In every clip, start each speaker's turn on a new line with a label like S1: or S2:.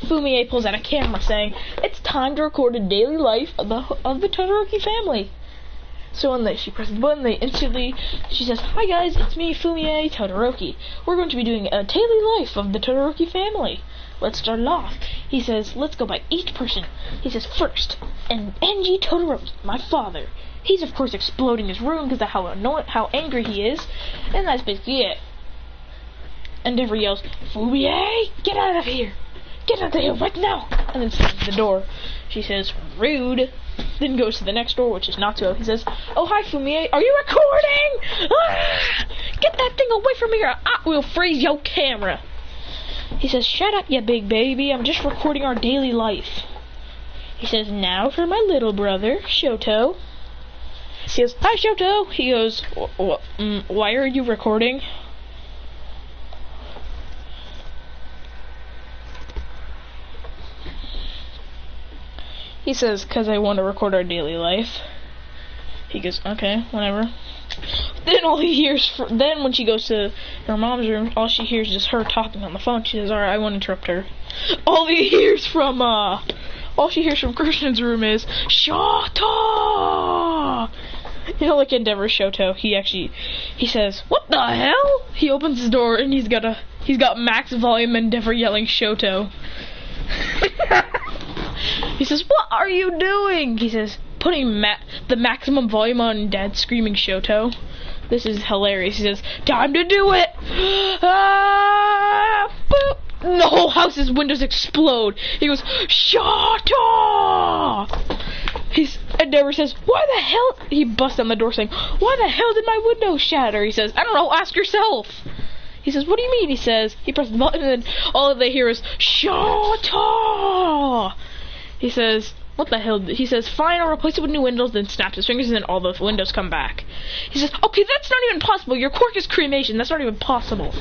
S1: Fumie pulls out a camera saying, "It's time to record a daily life of the Todoroki family." So when she presses the button, she says, "Hi guys, it's me, Fumie Todoroki. We're going to be doing a daily life of the Todoroki family. Let's start it off." He says, "Let's go by each person." He says, "First, and Enji Todoroki, my father." He's of course exploding his room because of how angry he is, and that's basically it. Endeavor yells, "Fumie, get out of here! Get out of here right now!" And then slams the door. She says, "Rude." Then goes to the next door, which is Natsuo. He says, "Oh, hi, Fumie. Are you recording? Ah! Get that thing away from here. I will freeze your camera." He says, "Shut up, you big baby. I'm just recording our daily life." He says, "Now for my little brother, Shoto." She goes, "Hi, Shoto." He goes, "Why are you recording?" He says, "'Cause I want to record our daily life." He goes, "Okay, whatever." Then all he hears, then when she goes to her mom's room, all she hears is her talking on the phone. She says, "Alright, I won't interrupt her." All she hears from Christian's room is, "Shoto!" You know, like Endeavor Shoto, he says, "What the hell?" He opens his door and he's got max volume Endeavor yelling Shoto. He says, "What are you doing?" He says, putting the maximum volume on Dad screaming Shoto. This is hilarious. He says, "Time to do it!" Ah, boop. And the whole house's windows explode. He goes, "Shoto!" Endeavor says, "Why the hell?" He busts down the door saying, "Why the hell did my window shatter?" He says, "I don't know, ask yourself." He says, "What do you mean?" He says, he presses the button and then all they hear is, "Shoto!" He says, "What the hell?" He says, "Fine, I'll replace it with new windows," then snaps his fingers and then all the windows come back. He says, "Okay, that's not even possible. Your quirk is cremation. That's not even possible."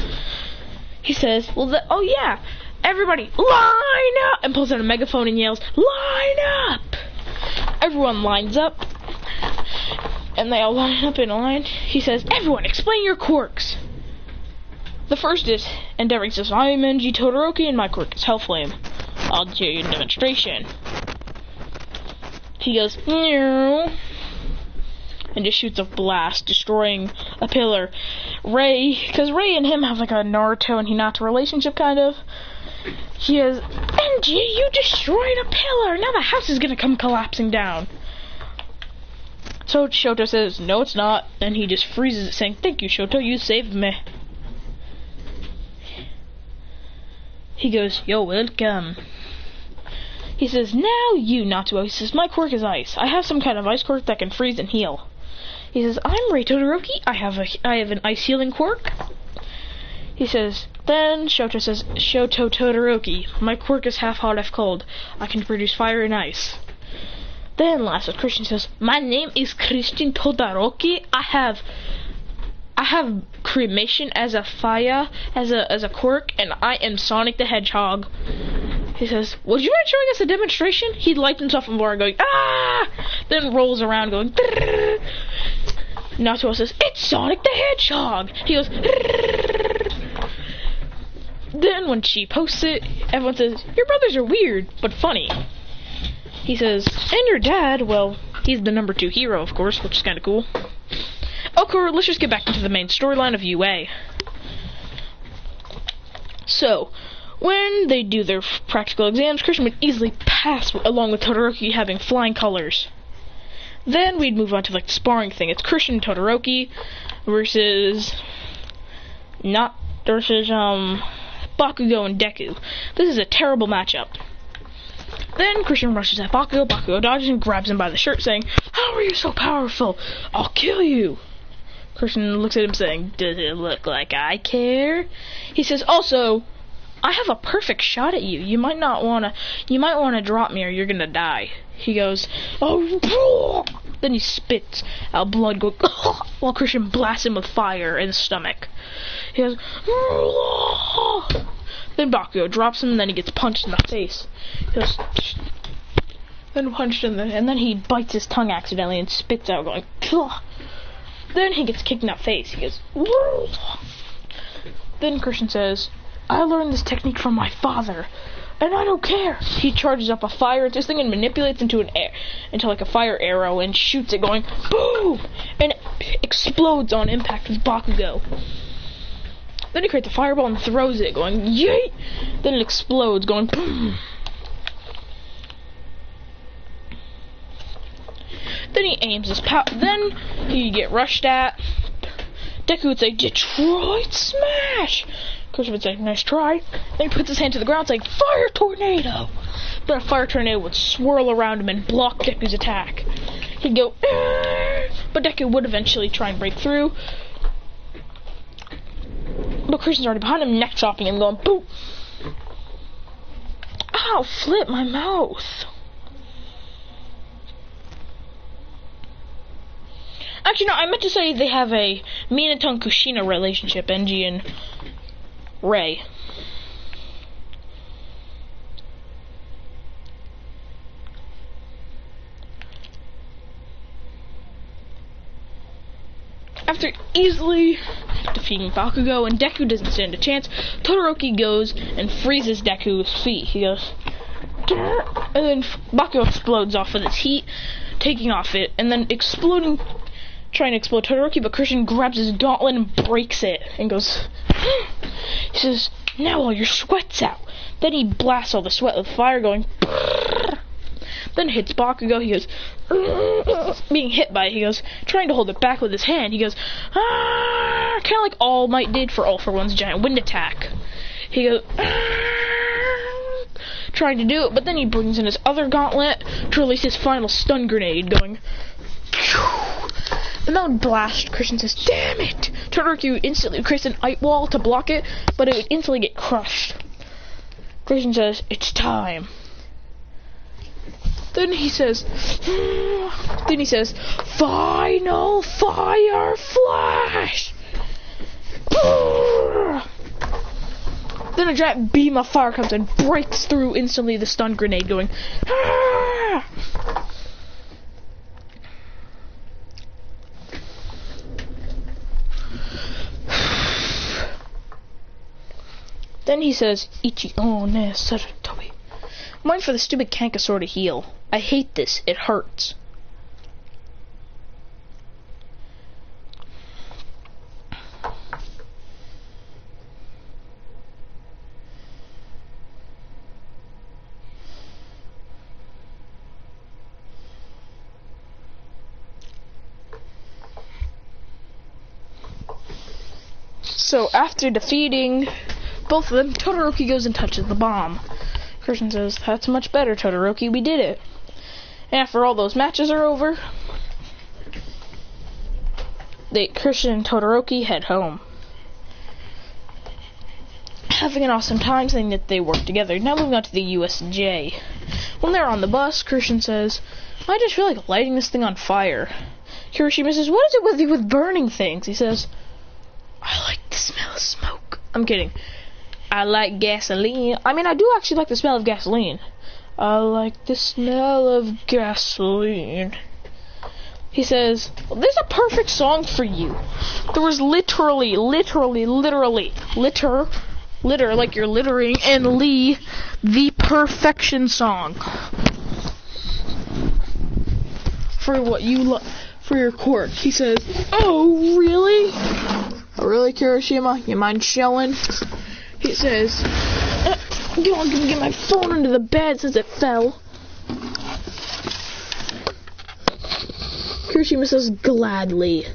S1: He says, "Oh yeah, everybody, line up!" and pulls out a megaphone and yells, "Line up!" Everyone lines up, and they all line up in a line. He says, "Everyone, explain your quirks." The first is, Endeavor says, "I'm Enji Todoroki and my quirk is Hellflame. I'll do you a demonstration." He goes, "Meow," and just shoots a blast, destroying a pillar. Because Ray and him have like a Naruto and Hinata relationship, kind of. He goes, "Enji, you destroyed a pillar! Now the house is gonna come collapsing down." So Shoto says, "No, it's not," and he just freezes it, saying, "Thank you, Shoto, you saved me." He goes, "You're welcome." He says, "Now you, Natsuo." He says, "My quirk is ice. I have some kind of ice quirk that can freeze and heal." He says, "I'm Ray Todoroki. I have an ice healing quirk." He says, then Shoto says, "Shoto Todoroki. My quirk is half hot, half cold. I can produce fire and ice." Then last with Christian says, "My name is Christian Todoroki. I have cremation as a fire, as a quirk, and I am Sonic the Hedgehog." He says, "Would you mind showing us a demonstration?" He lights himself on fire going, "Ah!" Then rolls around going, "Brrr." Natsuo says, "It's Sonic the Hedgehog." He goes, "Brrr." Then when she posts it, everyone says, "Your brothers are weird, but funny." He says, "And your dad, well, he's the number 2 hero, of course," which is kind of cool. Okay, let's just get back into the main storyline of UA. So, when they do their practical exams, Christian would easily pass along with Todoroki having flying colors. Then we'd move on to like the sparring thing. It's Christian and Todoroki versus Bakugo and Deku. This is a terrible matchup. Then Christian rushes at Bakugo. Bakugo dodges and grabs him by the shirt, saying, "How are you so powerful? I'll kill you." Christian looks at him saying, "Does it look like I care?" He says, "Also, I have a perfect shot at you. You might want to drop me or you're gonna die." He goes, "Oh," then he spits out blood going while Christian blasts him with fire in the stomach. He goes, then Bakugo drops him and then he gets punched in the face. He goes, then punched in and then he bites his tongue accidentally and spits out going, "Ugh." Then he gets kicked in the face. He goes, "Whoa." Then Christian says, "I learned this technique from my father. and I don't care. He charges up a fire at this thing and manipulates into like a fire arrow and shoots it, going boom, and it explodes on impact with Bakugo. Then he creates a fireball and throws it, going yeet. Then it explodes, going boom. Then he aims his power. Then he get rushed at. Deku would say, "Detroit Smash!" Christian would say, "Nice try." Then he puts his hand to the ground saying, "Fire Tornado!" Then a fire tornado would swirl around him and block Deku's attack. He'd go, "Arr!" But Deku would eventually try and break through. But Christian's already behind him, neck chopping him, going, boom. Ow, flip my mouth. Actually, no, I meant to say they have a Minaton Kushina relationship, Enji and Rei. After easily defeating Bakugo and Deku doesn't stand a chance, Todoroki goes and freezes Deku's feet. He goes, "Grr," and then Bakugo explodes off with its heat, taking off it, and then exploding, trying to explode Todoroki, but Christian grabs his gauntlet and breaks it, and goes, he says, "Now all your sweat's out." Then he blasts all the sweat with fire, going, "Brrr." Then hits Bakugo, he goes, being hit by it, he goes, trying to hold it back with his hand, he goes, "Ah," kind of like All Might did for All For One's giant wind attack. He goes, "Ah," trying to do it, but then he brings in his other gauntlet to release his final stun grenade, going, "Phew." And that would blast. Christian says, "Damn it!" Todoroki would instantly create an ice wall to block it, but it would instantly get crushed. Christian says, "It's time." Then he says, "Final fire flash!" Then a giant beam of fire comes and breaks through instantly the stun grenade, going, "Ah!" Then he says, "Ichi one Sarutobi." Mine for the stupid Kankasaur to heal. I hate this. It hurts. So after defeating both of them, Todoroki goes and touches the bomb. Christian says, "That's much better, Todoroki. We did it." And after all those matches are over, Christian and Todoroki head home, having an awesome time, saying that they work together. Now moving on to the USJ. When they're on the bus, Christian says, "I just feel like lighting this thing on fire." Kirishima says, "What is it with you with burning things?" He says, "I like the smell of smoke." I'm kidding. "I like gasoline." I mean, I do actually like the smell of gasoline. "I like the smell of gasoline." He says, "Well, there's a perfect song for you." There was litter, like you're littering, and Lee, the perfection song for what you for your quirk. He says, "Oh, really? Oh, really, Kirishima? You mind showing?" He says, "I'm gonna get my phone under the bed since it fell." Kirishima says, "Gladly."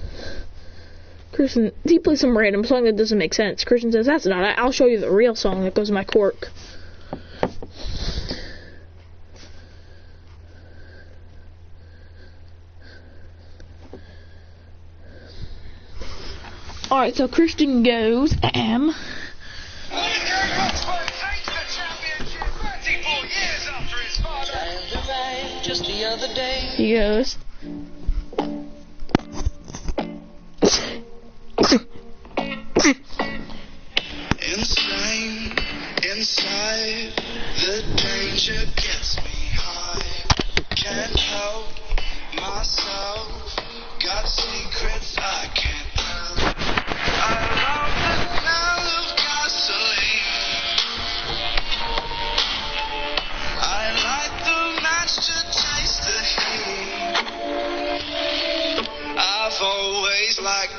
S1: Christian, he plays some random song that doesn't make sense. Christian says, "That's not it. I'll show you the real song that goes in my quirk." Alright, so Christian goes,
S2: Just the other day.
S1: He goes,
S2: Inside, the danger gets me high. Can't help myself. Got secrets I can't tell. I love the smell of gasoline.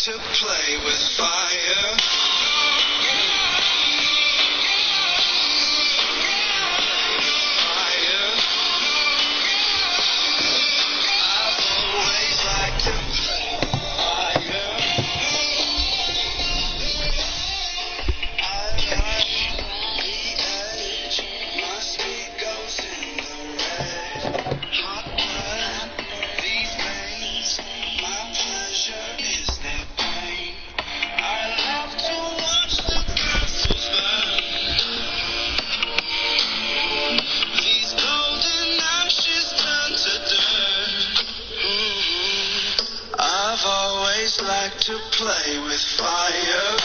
S2: to play with fire. To play with fire.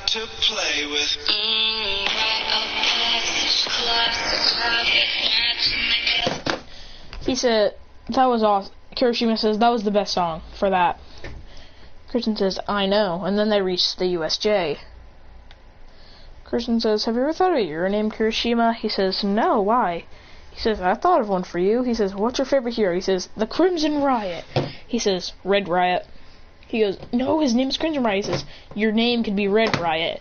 S2: To play with.
S1: He said that was awesome. Kirishima says that was the best song for that. Christian says I know, and then they reached the USJ. Christian says, have you ever thought of your name, Kirishima? He says, no, why? He says, I thought of one for you. He says, what's your favorite hero? He says, the Crimson Riot. He says, Red Riot. He goes, no, his name's Crimson Riot. He says, your name could be Red Riot.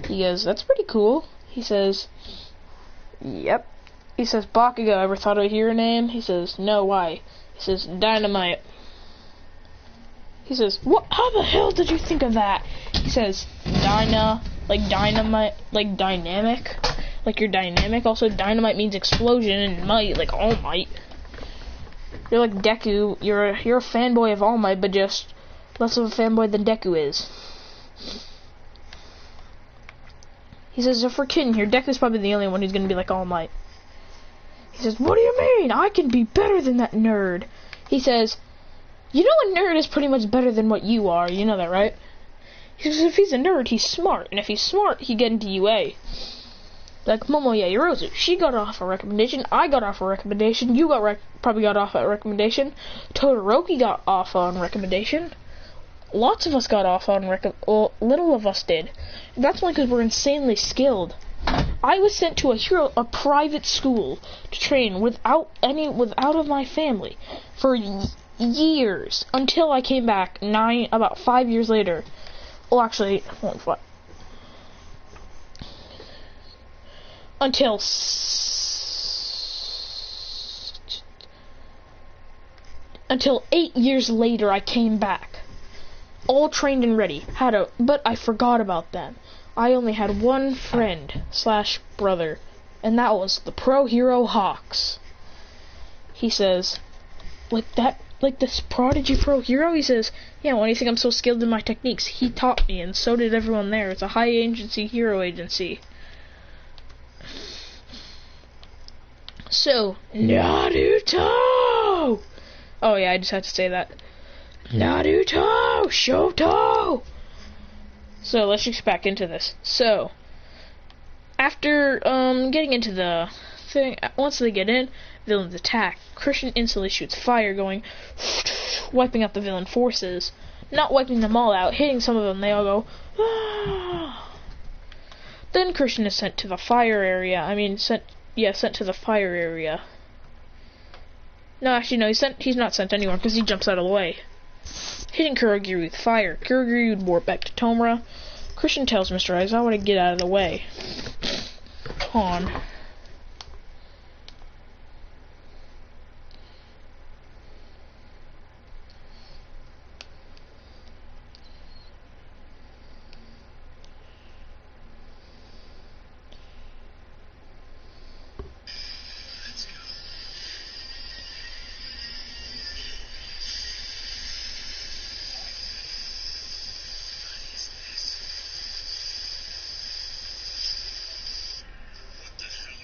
S1: He goes, that's pretty cool. He says, yep. He says, Bakugo, ever thought of a hero name? He says, no, why? He says, Dynamite. He says, what? How the hell did you think of that? He says, like dynamite, like dynamic. Like you're dynamic. Also, dynamite means explosion, and might, like All Might. You're like Deku. You're a fanboy of All Might, but just less of a fanboy than Deku is. He says, if we're kidding here, Deku's probably the only one who's gonna be like All Might. He says, what do you mean? I can be better than that nerd. He says, you know a nerd is pretty much better than what you are. You know that, right? He says, if he's a nerd, he's smart. And if he's smart, he get into UA. Like Momoya Yorozu. She got off a recommendation. I got off a recommendation. You probably got off a recommendation. Todoroki got off on recommendation. Lots of us got off on well, little of us did. And that's only because we're insanely skilled. I was sent to a private school to train without of my family for years until I came back about 5 years later. Well, actually, what? Until 8 years later, I came back, all trained and ready. But I forgot about them. I only had one friend / brother, and that was the pro hero Hawks. He says, like this prodigy pro hero? He says, yeah, why do you think I'm so skilled in my techniques? He taught me, and so did everyone there. It's a high agency hero agency. So, Naruto! Oh yeah, I just had to say that. Naruto! Shoto! So, let's just back into this. So, after getting into the thing, once they get in, villains attack. Christian instantly shoots fire, going, wiping out the villain forces. Not wiping them all out, hitting some of them, they all go, ah. Then Christian is sent to the fire area. Sent to the fire area. No, actually, no, he's not sent anywhere, because he jumps out of the way. Hitting Kurogiri with fire. Kurogiri would warp back to Tomura. Christian tells Mr. Aizawa to get out of the way. Han.
S2: What the hell?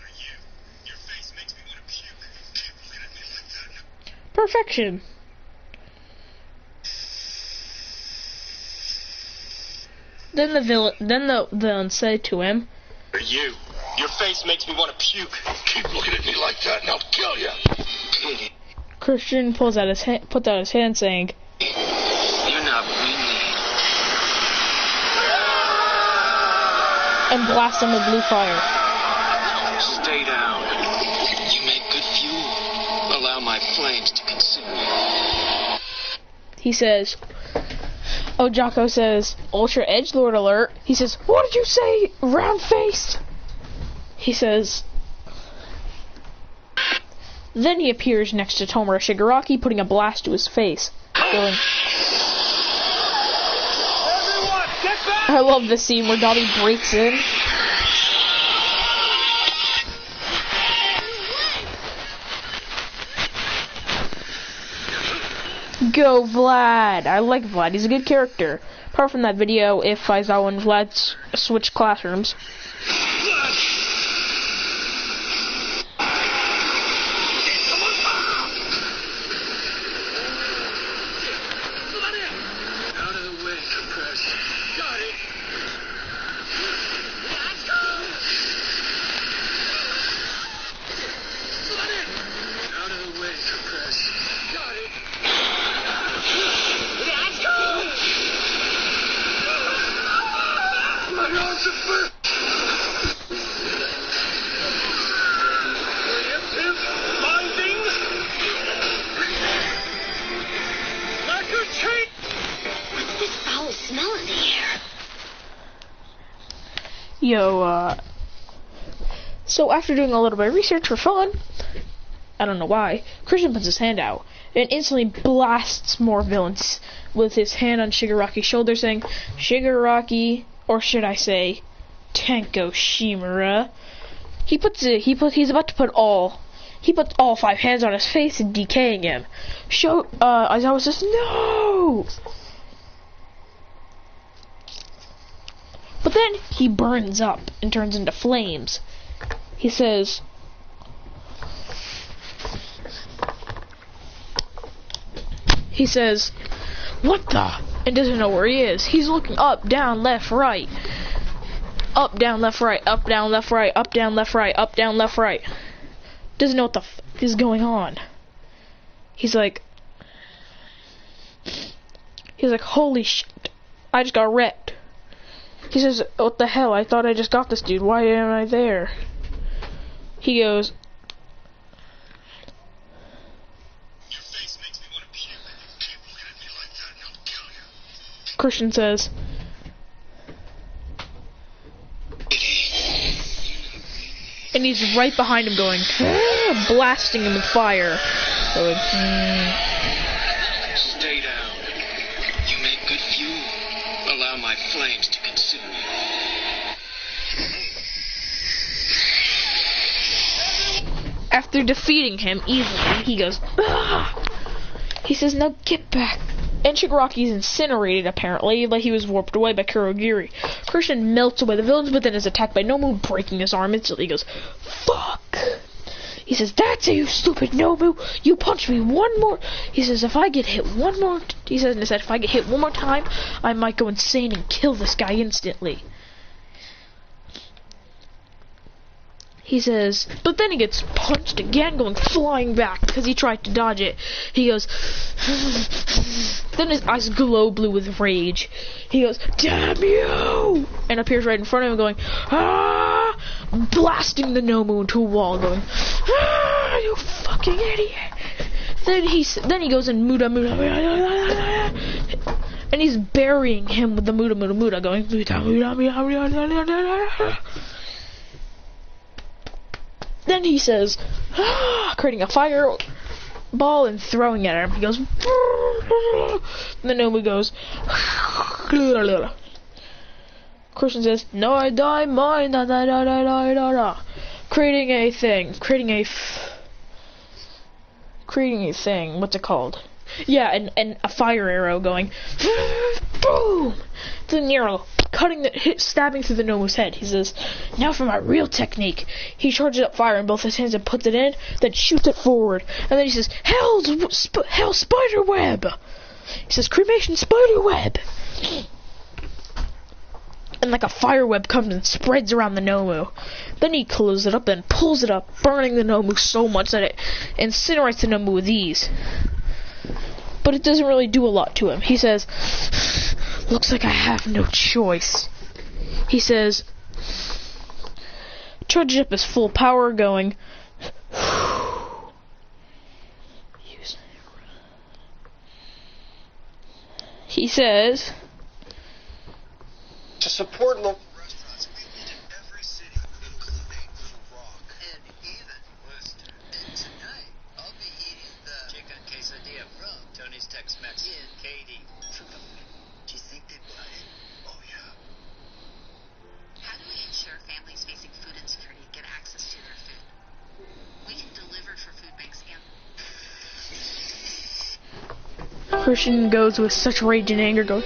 S1: Perfection. Then the villain said to him,
S3: You. Your face makes me want to puke. Keep looking at me like that and I'll kill you.
S1: Christian puts out his hand saying,
S3: You're not really.
S1: and blasts him with blue fire.
S3: Stay down. You make good fuel. Allow my flames to consume you.
S1: He says, oh, Jocko says, Ultra Edgelord alert. He says, what did you say, round-faced? He says, then he appears next to Tomura Shigaraki, putting a blast to his face. Going,
S3: Everyone, get back!
S1: I love this scene where Dobby breaks in. Go Vlad! I like Vlad, he's a good character. Apart from that video, if Aizawa and Vlad switch classrooms.
S3: Out of the way, compress. Got it. Out of the way, compress. Got it. My arms are burnt. Preemptive binding. Lacquer chain.
S4: What's this foul smell in the air?
S1: Yo, so after doing a little bit of research for fun, I don't know why, Christian puts his hand out and instantly blasts more villains with his hand on Shigaraki's shoulder, saying, Shigaraki, or should I say, Tenko Shimura. He's about to put all 5 hands on his face and decaying him. Aizawa says, no! But then he burns up and turns into flames. He says, what the? And doesn't know where he is. He's looking up, down, left, right. Up, down, left, right. Up, down, left, right. Up, down, left, right. Up, down, left, right. Doesn't know what the f is going on. He's like, holy shit. I just got wrecked. He says, what the hell? I thought I just got this dude. Why am I there? He goes,
S3: Your face makes me want to puke. Keep looking at me like that and I'll kill you.
S1: Christian says, and he's right behind him going, blasting him with fire. Going,
S3: Stay down. You make good fuel. Allow my flames to consume you.
S1: After defeating him easily, he goes, ah! He says, now get back. And Shigaraki's incinerated, apparently, like he was warped away by Kurogiri. Christian melts away the villains, but then is attacked by Nomu, breaking his arm instantly. He goes, fuck! He says, that's it, you stupid Nomu! You punched me one more... He says, if I get hit one more... He says in his head, if I get hit one more time, I might go insane and kill this guy instantly. He says, but then he gets punched again, going flying back, because he tried to dodge it. He goes... Then his eyes glow blue with rage. He goes, damn you! And appears right in front of him going, ah! Blasting the Nomu into a wall, going, ah! You fucking idiot! Then he goes and Muda, and he's burying him with the Muda, going, Muda. Then he says, ah! Creating a fireball and throwing it at him. He goes, and the Nomu goes, Christian says, no, I die, mine, da da da da da da da. Creating a thing, what's it called? Yeah, and a fire arrow going, boom! It's an arrow, stabbing through the Nomu's head. He says, "Now for my real technique." He charges up fire in both his hands and puts it in, then shoots it forward. And then he says, "Hell spider web." He says, "Cremation spider web." And like a fire web comes and spreads around the Nomu. Then he closes it up and pulls it up, burning the Nomu so much that it incinerates the Nomu with ease. But it doesn't really do a lot to him. He says, "Looks like I have no choice." He says, charges up his full power, going, he says,
S3: to support local restaurants, we visit every city, including Rock and even Worcester. And tonight, I'll be eating the chicken quesadilla from Tony's Tex-Mex in Katy. Do you think they'd buy it? Oh, yeah.
S4: How do we ensure families facing food insecurity get access to their food? We can deliver for food banks and...
S1: Christian goes with such rage and anger, goes,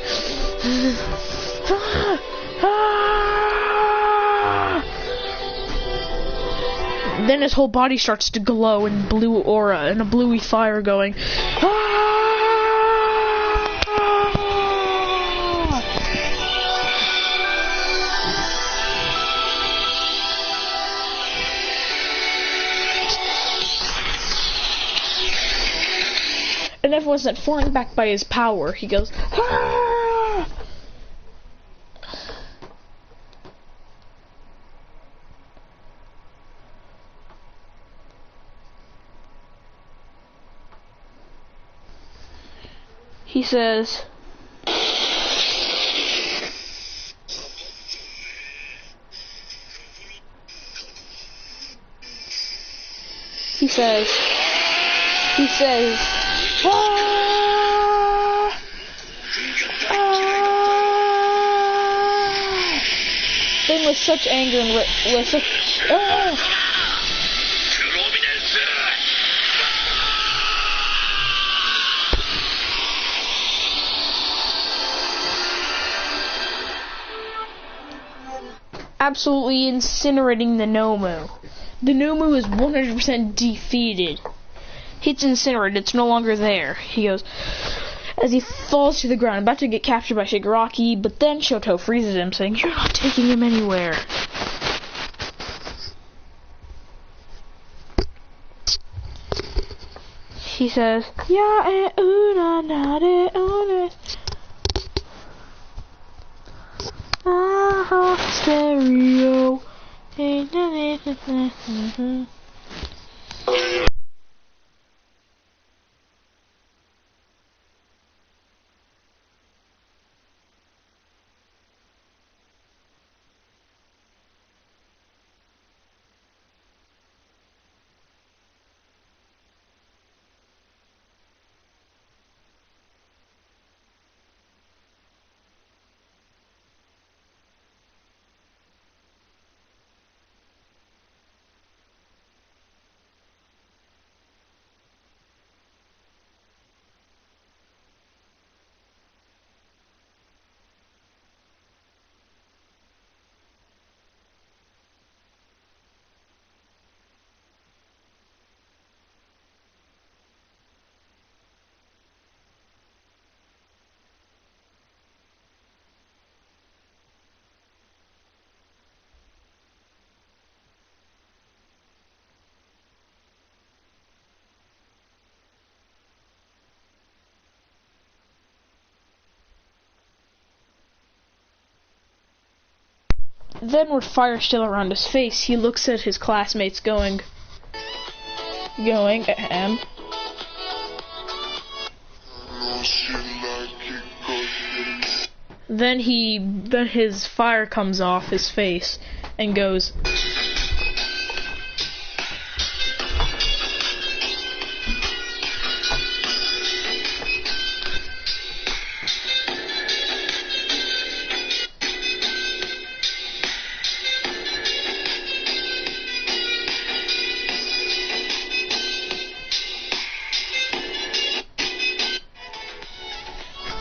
S1: "Ah! Ah!" Then his whole body starts to glow in blue aura and a bluey fire, going, "Ah!" And everyone's not falling back by his power. He goes, "Ah!" He says, "Ah! Ah!" Then with such anger and with such, "Ah!" absolutely incinerating the Nomu. The Nomu is 100% defeated. It's incinerated. It's no longer there. He goes, as he falls to the ground, about to get captured by Shigaraki, but then Shoto freezes him, saying, "You're not taking him anywhere." He says, "Ya e una nare une stereo." Then, with fire still around his face, he looks at his classmates going, Then his fire comes off his face and goes,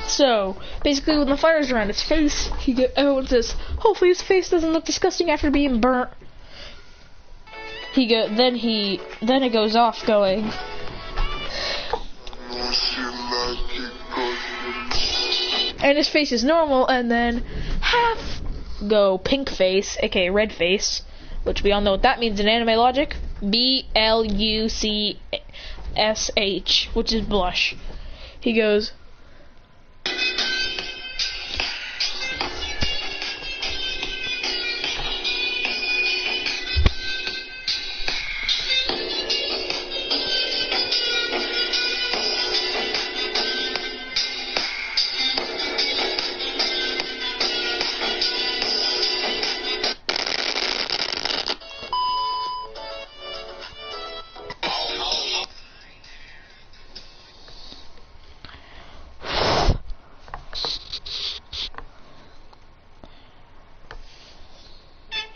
S1: So, Basically, when the fire's around his face, everyone says, hopefully his face doesn't look disgusting after being burnt. Then it goes off going. And his face is normal, and then half go pink face, aka red face, which we all know what that means in anime logic. BLUCSH, which is blush. He goes.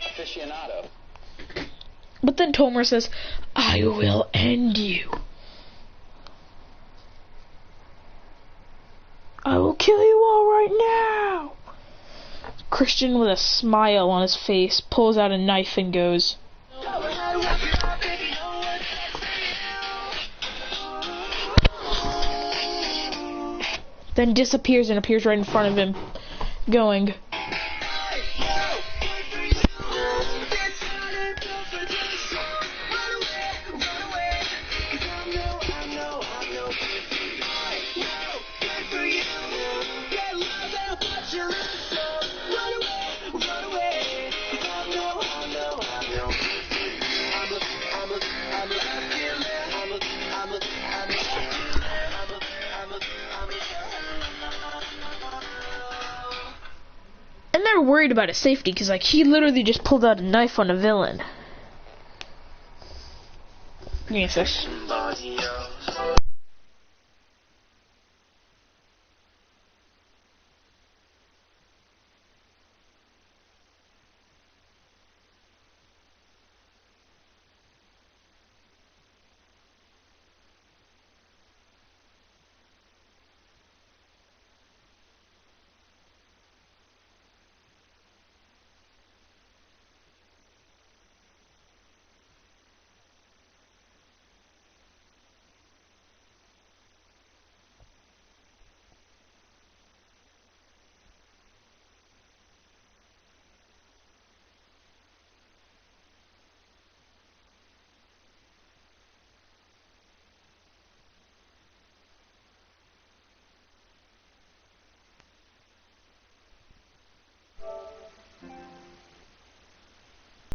S3: Aficionado.
S1: But then Tomer says, I will end you. I will kill you all right now. Christian, with a smile on his face, pulls out a knife and goes. Then disappears and appears right in front of him, going. And they're worried about his safety, because, like, he literally just pulled out a knife on a villain. Give me a sec.